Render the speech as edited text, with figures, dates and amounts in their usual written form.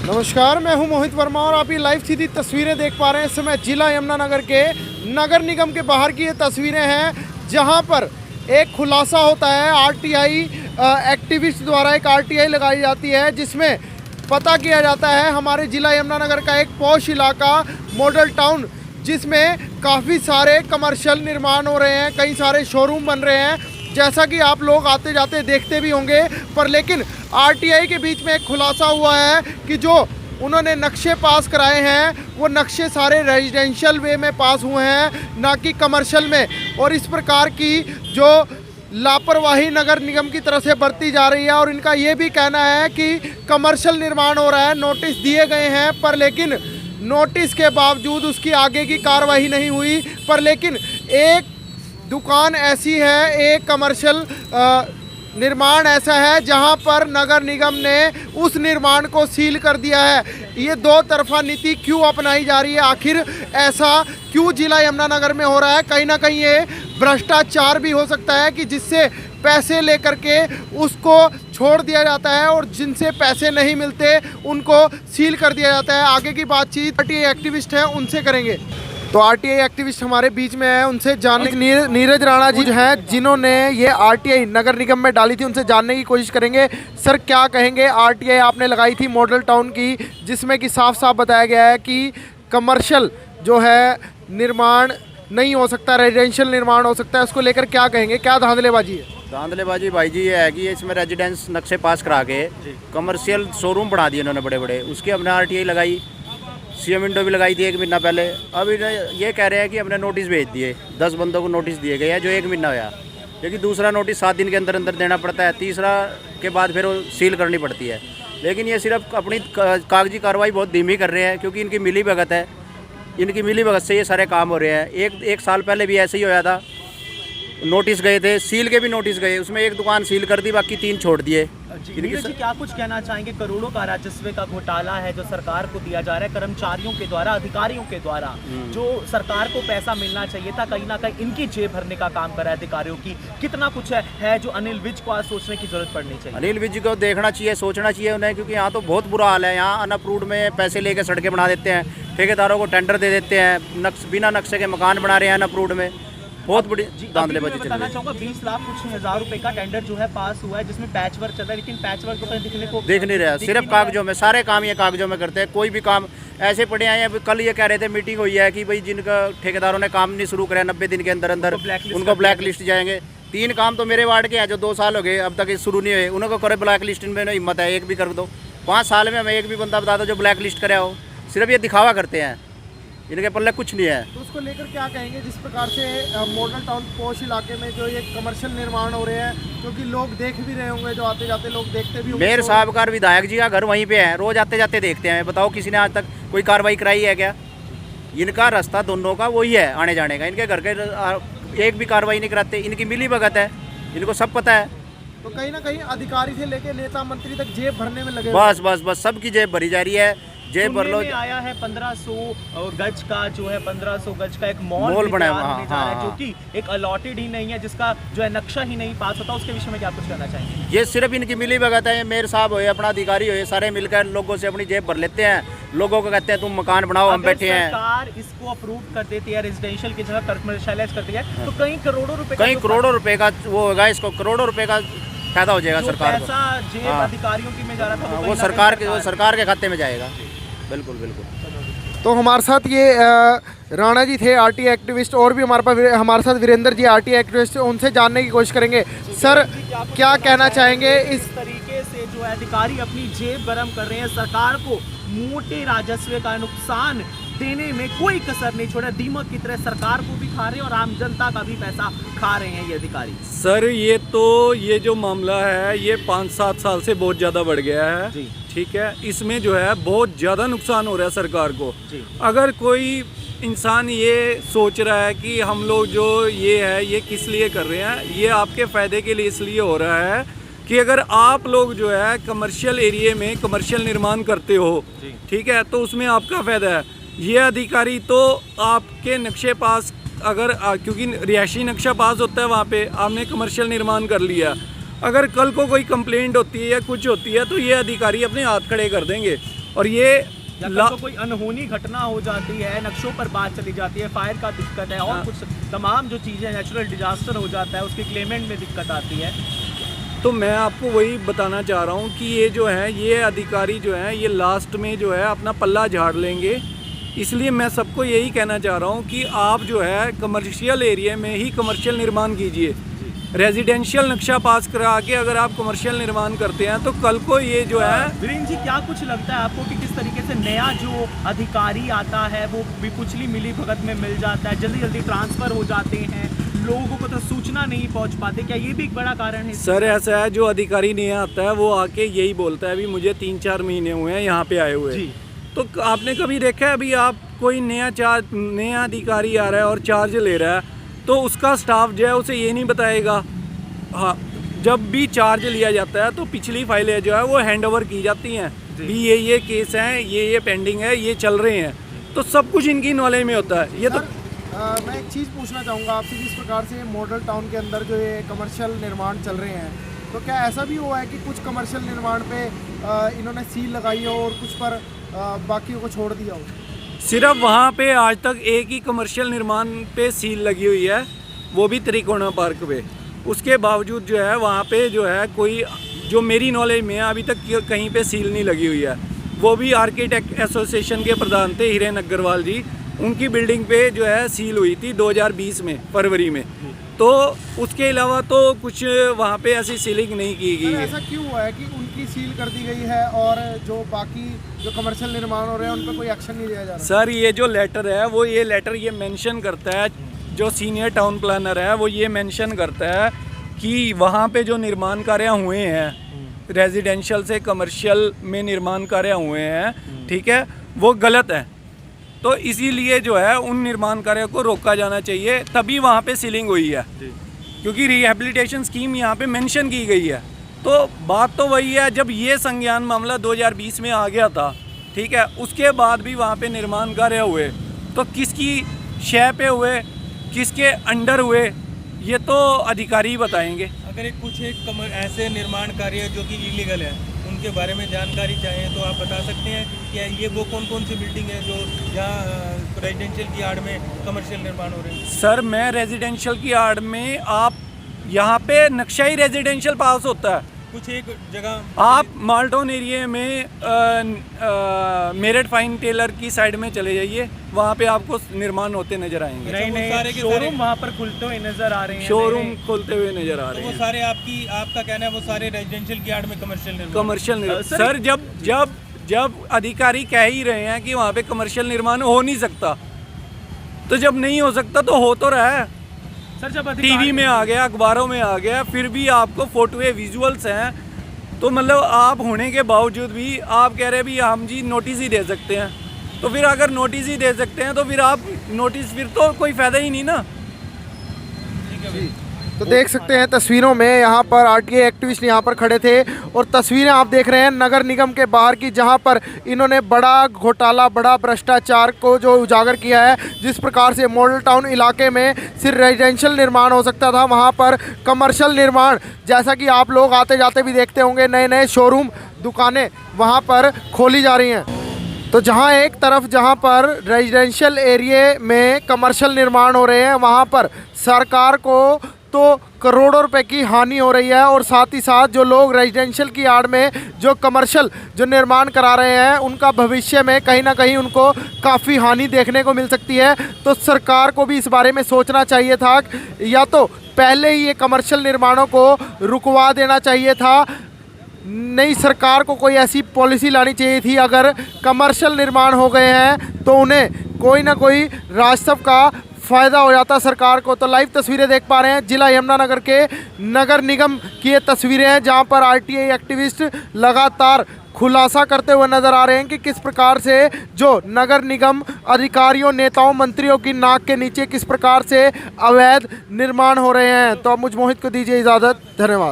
नमस्कार, मैं हूं मोहित वर्मा और आप ये लाइव सीधी तस्वीरें देख पा रहे हैं। इस समय जिला यमुनानगर के नगर निगम के बाहर की ये तस्वीरें हैं, जहां पर एक खुलासा होता है। आरटीआई एक्टिविस्ट द्वारा एक आरटीआई लगाई जाती है, जिसमें पता किया जाता है हमारे जिला यमुनानगर का एक पॉश इलाका मॉडल टाउन, जिसमें काफ़ी सारे कमर्शियल निर्माण हो रहे हैं, कई सारे शोरूम बन रहे हैं, जैसा कि आप लोग आते जाते देखते भी होंगे। पर लेकिन आरटीआई के बीच में एक खुलासा हुआ है कि जो उन्होंने नक्शे पास कराए हैं वो नक्शे सारे रेजिडेंशियल वे में पास हुए हैं, ना कि कमर्शियल में। और इस प्रकार की जो लापरवाही नगर निगम की तरफ से बरती जा रही है, और इनका ये भी कहना है कि कमर्शियल निर्माण हो रहा है, नोटिस दिए गए हैं, पर लेकिन नोटिस के बावजूद उसकी आगे की कार्रवाई नहीं हुई। पर लेकिन एक दुकान ऐसी है, एक कमर्शियल निर्माण ऐसा है जहां पर नगर निगम ने उस निर्माण को सील कर दिया है। ये दो तरफा नीति क्यों अपनाई जा रही है? आखिर ऐसा क्यों जिला यमुनानगर में हो रहा है? कहीं ना कहीं ये भ्रष्टाचार भी हो सकता है कि जिससे पैसे लेकर के उसको छोड़ दिया जाता है और जिनसे पैसे नहीं मिलते उनको सील कर दिया जाता है। आगे की बातचीत आरटीआई एक्टिविस्ट हैं उनसे करेंगे। तो आरटीआई एक्टिविस्ट हमारे बीच में है, उनसे जानने नीरज राणा जी हैं, जिन्होंने ये आरटीआई नगर निगम में डाली थी, उनसे जानने की कोशिश करेंगे। सर, क्या कहेंगे? आरटीआई आपने लगाई थी मॉडल टाउन की, जिसमें कि साफ साफ बताया गया है कि कमर्शियल जो है निर्माण नहीं हो सकता, रेजिडेंशियल निर्माण हो सकता है। उसको लेकर क्या कहेंगे? क्या धांधलेबाजी है? धांधलेबाजी भाई जी ये है कि इसमें रेजिडेंस नक्शे पास करा के कमर्शियल शोरूम बना दिए उन्होंने बड़े बड़े। उसकी हमने आरटीआई लगाई, सीएम विंडो भी लगाई थी 1 महीना पहले। अब ये कह रहे हैं कि हमने नोटिस भेज दिए, 10 बंदों को नोटिस दिए गए हैं जो 1 महीना हुआ, क्योंकि दूसरा नोटिस 7 दिन के अंदर अंदर देना पड़ता है, तीसरा के बाद फिर वो सील करनी पड़ती है। लेकिन ये सिर्फ अपनी कागजी कार्रवाई बहुत धीमी कर रहे हैं, क्योंकि इनकी मिली भगत है, इनकी मिली भगत से ये सारे काम हो रहे हैं। एक साल पहले भी ऐसे ही होया था, नोटिस गए थे, सील के भी नोटिस गए, उसमें एक दुकान सील कर दी, बाकी 3 छोड़ दिए। जी क्या कुछ कहना चाहेंगे? करोड़ों का राजस्व का घोटाला है जो सरकार को दिया जा रहा है, कर्मचारियों के द्वारा, अधिकारियों के द्वारा। जो सरकार को पैसा मिलना चाहिए था, कहीं ना कहीं इनकी जेब भरने का काम कर रहा है अधिकारियों की। कितना कुछ है जो अनिल विज को आज सोचने की जरूरत पड़नी चाहिए। अनिल विज को देखना चाहिए, सोचना चाहिए उन्हें, क्योंकि यहाँ तो बहुत बुरा हाल है। यहाँ अनअप्रूव्ड में पैसे लेके सड़कें बना देते हैं, ठेकेदारों को टेंडर दे देते हैं, बिना नक्शे के मकान बना रहे हैं अनअप्रूव्ड में। बहुत बड़ी धांधलेबाजी चल रही है। बताना चाहूँगा 20 लाख कुछ हज़ार रुपए का टेंडर जो है पास हुआ है, जिसमें पैच वर्क चल रहा है, लेकिन पैच वर्क तो दिखने को दिख नहीं रहा, सिर्फ कागजों में। सारे काम ये कागजों में करते हैं, कोई भी काम ऐसे पड़े आए हैं। कल ये कह रहे थे, मीटिंग हुई है कि भाई जिनका ठेकेदारों ने काम नहीं शुरू करा 90 दिन के अंदर अंदर उनको ब्लैक लिस्ट जाएंगे। 3 काम तो मेरे वार्ड के हैं जो 2 साल हो गए अब तक शुरू नहीं हुए, उनको करे ब्लैक लिस्ट में हिम्मत है एक भी कर दो। 5 साल में हमें एक भी बंदा बता दो जो ब्लैक लिस्ट करे हो। सिर्फ ये दिखावा करते हैं, इनके पल्ले कुछ नहीं है। तो उसको लेकर क्या कहेंगे? जिस प्रकार से मॉडल टाउन पॉश इलाके में जो ये कमर्शियल निर्माण हो रहे हैं, क्योंकि लोग देख भी रहे होंगे, जो आते जाते लोग देखते भी होंगे। मेयर साहब का विधायक जी का घर वहीं पे है, रोज आते जाते देखते हैं। बताओ किसी ने आज तक कोई कार्रवाई कराई है क्या? इनका रास्ता दोनों का वही है आने जाने का, इनके घर के एक भी कार्रवाई नहीं कराते। इनकी मिली भगत है, इनको सब पता है। तो कहीं ना कहीं अधिकारी से लेके नेता मंत्री तक जेब भरने में लगे। बस सबकी जेब भरी जा रही है। जेब भर लो। आया है 1500 गज का जो है 1500 गज का एक मॉल बना है, जो कि एक अलॉटेड ही नहीं है, जिसका जो है नक्शा ही नहीं पास होता। उसके विषय में क्या कुछ कहना चाहेंगे? ये सिर्फ इनकी मिली भगत है। मेयर साहब हो, अपना अधिकारी हो, सारे मिलकर लोगों से अपनी जेब भर लेते हैं। लोगों को कहते हैं तुम मकान बनाओ, हम बैठे हैं। सरकार इसको अप्रूव कर देती है, रेजिडेंशियल की जगह कमर्शियलाइज कर दिया है, तो कई करोड़ों रुपए का वो होगा, इसको करोड़ों रुपए का फायदा हो जाएगा सरकार को। जेब अधिकारियों की में जा रहा था, वो सरकार के खाते में जाएगा। बिल्कुल। तो हमारे साथ ये राणा जी थे, आरटीआई एक्टिविस्ट, और भी हमारे साथ वीरेंद्र जी आरटीआई एक्टिविस्ट, उनसे जानने की कोशिश करेंगे। सर, क्या कहना चाहेंगे? इस तरीके से जो है अधिकारी अपनी जेब गरम कर रहे हैं, सरकार को मोटे राजस्व का नुकसान देने में कोई कसर नहीं छोड़ा, दीमक की तरह सरकार को भी खा रहे हैं और आम जनता का भी पैसा खा रहे हैं ये अधिकारी। सर, ये जो मामला है ये 5-7 साल से बहुत ज़्यादा बढ़ गया है जी। ठीक है, इसमें जो है बहुत ज़्यादा नुकसान हो रहा है सरकार को जी। अगर कोई इंसान ये सोच रहा है कि हम लोग जो ये है ये किस लिए कर रहे हैं, ये आपके फ़ायदे के लिए इसलिए हो रहा है कि अगर आप लोग जो है कमर्शियल एरिया में कमर्शियल निर्माण करते हो, ठीक है, तो उसमें आपका फ़ायदा है। ये अधिकारी तो आपके नक्शे पास अगर क्योंकि रिहायशी नक्शा पास होता है वहाँ पे, आपने कमर्शियल निर्माण कर लिया, अगर कल को कोई कंप्लेंट होती है या कुछ होती है तो ये अधिकारी अपने हाथ खड़े कर देंगे और ये या कल को कोई अनहोनी घटना हो जाती है, नक्शों पर बात चली जाती है, फायर का दिक्कत है और कुछ तमाम जो चीज़ें नेचुरल डिजास्टर हो जाता है उसके क्लेमेंट में दिक्कत आती है। तो मैं आपको वही बताना चाह रहा हूँ कि ये जो है ये अधिकारी जो है ये लास्ट में जो है अपना पल्ला झाड़ लेंगे। इसलिए मैं सबको यही कहना चाह रहा हूँ कि आप जो है कमर्शियल एरिया में ही कमर्शियल निर्माण कीजिए। रेजिडेंशियल नक्शा पास करा के अगर आप कमर्शियल निर्माण करते हैं तो कल को ये जो है। वीरेंद्र जी, क्या कुछ लगता है आपको कि किस तरीके से नया जो अधिकारी आता है वो भी कुचली मिली भगत में मिल जाता है, जल्दी जल्दी ट्रांसफ़र हो जाते हैं, लोगों को तो सूचना नहीं पहुंच पाते, क्या ये भी एक बड़ा कारण है? सर ऐसा है, जो अधिकारी नया आता है वो आके यही बोलता है अभी मुझे 3-4 महीने हुए हैं यहाँ पे आए हुए। तो आपने कभी देखा है अभी आप कोई नया अधिकारी आ रहा है और चार्ज ले रहा है तो उसका स्टाफ जो है उसे ये नहीं बताएगा। हाँ, जब भी चार्ज लिया जाता है तो पिछली फाइलें जो है वो हैंड ओवर की जाती हैं भी ये केस हैं, ये पेंडिंग है, ये चल रहे हैं, तो सब कुछ इनकी नॉलेज में होता है। ये तो मैं एक चीज़ पूछना चाहूँगा आपसे, जिस प्रकार से मॉडल टाउन के अंदर जो ये कमर्शियल निर्माण चल रहे हैं, तो क्या ऐसा भी हुआ है कि कुछ कमर्शियल निर्माण पे इन्होंने सील लगाई हो और कुछ पर बाकियों को छोड़ दिया हो? सिर्फ वहाँ पे आज तक एक ही कमर्शियल निर्माण पे सील लगी हुई है, वो भी त्रिकोणा पार्क पे। उसके बावजूद जो है वहाँ पे जो है कोई, जो मेरी नॉलेज में है, अभी तक कहीं पे सील नहीं लगी हुई है। वो भी आर्किटेक्ट एसोसिएशन के प्रधान थे हिरेन अग्रवाल जी, उनकी बिल्डिंग पे जो है सील हुई थी 2020 में फरवरी में। तो उसके अलावा तो कुछ वहाँ पे ऐसी सीलिंग नहीं की गई है। ऐसा क्यों हुआ है कि उनकी सील कर दी गई है और जो बाकी जो कमर्शियल निर्माण हो रहे हैं उन पर कोई एक्शन नहीं लिया जा रहा? सर ये जो लेटर है वो ये लेटर ये मेंशन करता है, जो सीनियर टाउन प्लानर है वो ये मेंशन करता है कि वहाँ पे जो निर्माण कार्य हुए हैं, रेजिडेंशियल से कमर्शियल में निर्माण कार्य हुए हैं, ठीक है, वो गलत है। तो इसीलिए जो है उन निर्माण कार्यों को रोका जाना चाहिए, तभी वहाँ पे सीलिंग हुई है, क्योंकि रिहेबिलिटेशन स्कीम यहाँ पे मेंशन की गई है। तो बात तो वही है, जब ये संज्ञान मामला 2020 में आ गया था, ठीक है, उसके बाद भी वहाँ पे निर्माण कार्य हुए, तो किसकी शय पे हुए, किसके अंडर हुए, ये तो अधिकारी बताएंगे। अगर कुछ ऐसे निर्माण कार्य जो कि इलीगल है उनके बारे में जानकारी चाहिए तो आप बता सकते हैं कि ये वो कौन कौन सी बिल्डिंग है जो यहाँ रेजिडेंशियल की आड़ में कमर्शियल निर्माण हो रहे हैं? सर मैं रेजिडेंशियल की आड़ में, आप यहाँ पे नक्शा ही रेजिडेंशियल पास होता है। कुछ एक जगह आप माल्टोन एरिया में मेरठ फाइन टेलर की साइड में चले जाइए, वहाँ पे आपको निर्माण होते नजर आएंगे। नए शोरूम वहाँ पर खुलते हुए नजर आ रहे हैं, शोरूम खुलते हुए नजर आ रहे हैं। वो सारे आपका कहना है वो सारे रेजिडेंशियल की आड़ में कमर्शियल कमर्शियल सर, जब अधिकारी कह ही रहे हैं कि वहाँ पे कमर्शियल निर्माण हो नहीं सकता, तो जब नहीं हो सकता तो हो तो रहा है। सर जब टीवी में आ गया, अखबारों में आ गया, फिर भी आपको फोटोए विजुअल्स हैं, तो मतलब आप होने के बावजूद भी आप कह रहे हैं भी हम जी नोटिस ही दे सकते हैं। तो फिर अगर नोटिस ही दे सकते हैं तो फिर आप नोटिस, फिर तो कोई फ़ायदा ही नहीं ना। तो देख सकते हैं तस्वीरों में, यहाँ पर आरटीआई एक्टिविस्ट यहाँ पर खड़े थे और तस्वीरें आप देख रहे हैं नगर निगम के बाहर की, जहाँ पर इन्होंने बड़ा घोटाला, बड़ा भ्रष्टाचार को जो उजागर किया है। जिस प्रकार से मॉडल टाउन इलाके में सिर्फ रेजिडेंशियल निर्माण हो सकता था, वहाँ पर कमर्शियल निर्माण, जैसा कि आप लोग आते जाते भी देखते होंगे, नए नए शोरूम, दुकानें वहाँ पर खोली जा रही हैं। तो जहाँ एक तरफ जहाँ पर रेजिडेंशियल एरिया में कमर्शियल निर्माण हो रहे हैं, वहाँ पर सरकार को तो करोड़ों रुपए की हानि हो रही है, और साथ ही साथ जो लोग रेजिडेंशियल की आड़ में जो कमर्शियल जो निर्माण करा रहे हैं, उनका भविष्य में कहीं ना कहीं उनको काफ़ी हानि देखने को मिल सकती है। तो सरकार को भी इस बारे में सोचना चाहिए था, या तो पहले ही ये कमर्शियल निर्माणों को रुकवा देना चाहिए था, नई सरकार को कोई ऐसी पॉलिसी लानी चाहिए थी, अगर कमर्शियल निर्माण हो गए हैं तो उन्हें कोई ना कोई राजस्व का फ़ायदा हो जाता सरकार को। तो लाइव तस्वीरें देख पा रहे हैं जिला यमुनानगर के नगर निगम की ये तस्वीरें हैं, जहां पर आरटीआई एक्टिविस्ट लगातार खुलासा करते हुए नज़र आ रहे हैं कि किस प्रकार से जो नगर निगम अधिकारियों, नेताओं, मंत्रियों की नाक के नीचे किस प्रकार से अवैध निर्माण हो रहे हैं। तो अब मुझ मोहित को दीजिए इजाज़त, धन्यवाद।